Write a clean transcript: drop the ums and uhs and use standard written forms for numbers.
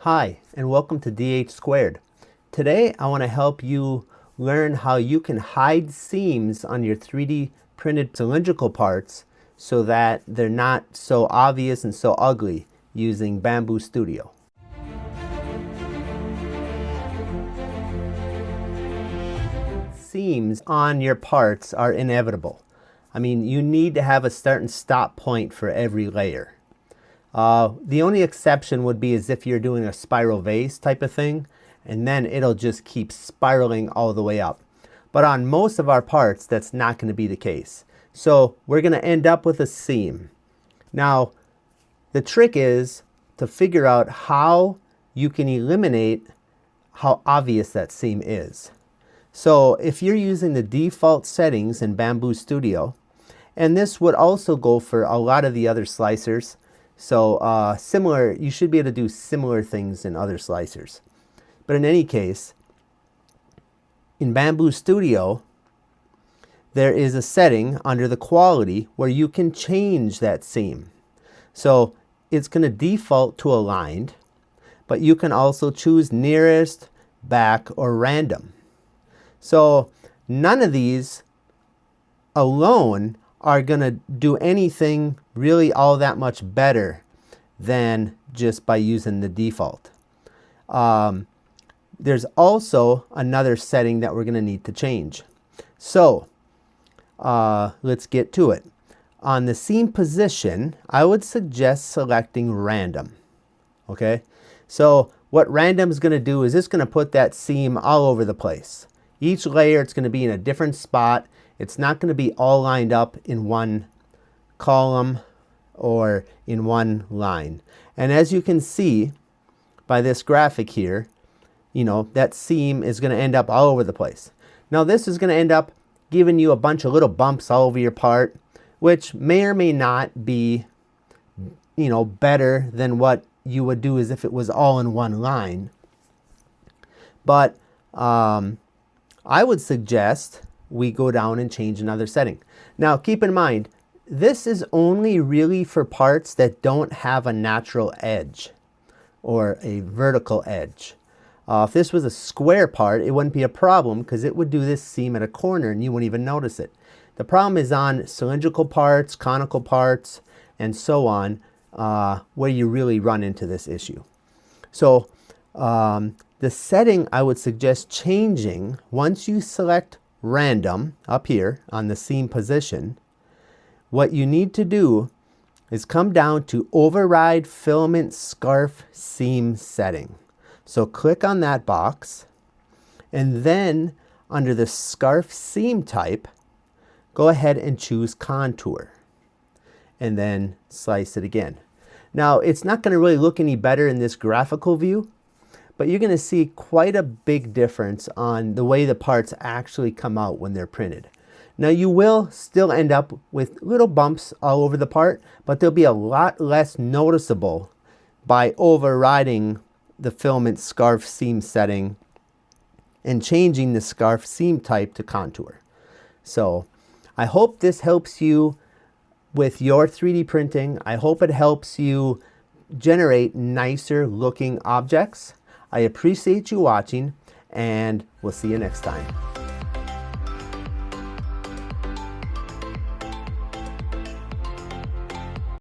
Hi, and welcome to DH Squared. Today I want to help you learn how you can hide seams on your 3D printed cylindrical parts so that they're not so obvious and so ugly using Bambu Studio. Seams on your parts are inevitable. I mean, you need to have a start and stop point for every layer. The only exception would be as if you're doing a spiral vase type of thing, and then it'll just keep spiraling all the way up. But on most of our parts, that's not going to be the case. So we're going to end up with a seam. Now, the trick is to figure out how you can eliminate how obvious that seam is. So if you're using the default settings in Bambu Studio, and this would also go for a lot of the other slicers, so similar, you should be able to do similar things in other slicers. But in any case, in Bambu Studio, there is a setting under the quality where you can change that seam. So it's going to default to aligned, but you can also choose nearest, back, or random. So none of these alone are going to do anything really all that much better than just by using the default. There's also another setting that we're going to need to change. So let's get to it. On the seam position, I would suggest selecting random. Okay, so what random is going to do is it's going to put that seam all over the place. Each layer, it's going to be in a different spot. It's not going to be all lined up in one column or in one line. And as you can see by this graphic here, you know, that seam is going to end up all over the place. Now this is going to end up giving you a bunch of little bumps all over your part, which may or may not be, you know, better than what you would do as if it was all in one line. But I would suggest we go down and change another setting. Now keep in mind, this is only really for parts that don't have a natural edge or a vertical edge. If this was a square part, it wouldn't be a problem because it would do this seam at a corner and you wouldn't even notice it. The problem is on cylindrical parts, conical parts, and so on, where you really run into this issue. So the setting I would suggest changing once you select random up here on the seam position, what you need to do is come down to override filament scarf seam setting. So click on that box, and then under the scarf seam type, go ahead and choose contour, and then slice it again. Now it's not going to really look any better in this graphical view, but you're going to see quite a big difference on the way the parts actually come out when they're printed. Now you will still end up with little bumps all over the part, but they'll be a lot less noticeable by overriding the filament scarf seam setting and changing the scarf seam type to contour. So I hope this helps you with your 3D printing. I hope it helps you generate nicer looking objects. I appreciate you watching, and we'll see you next time.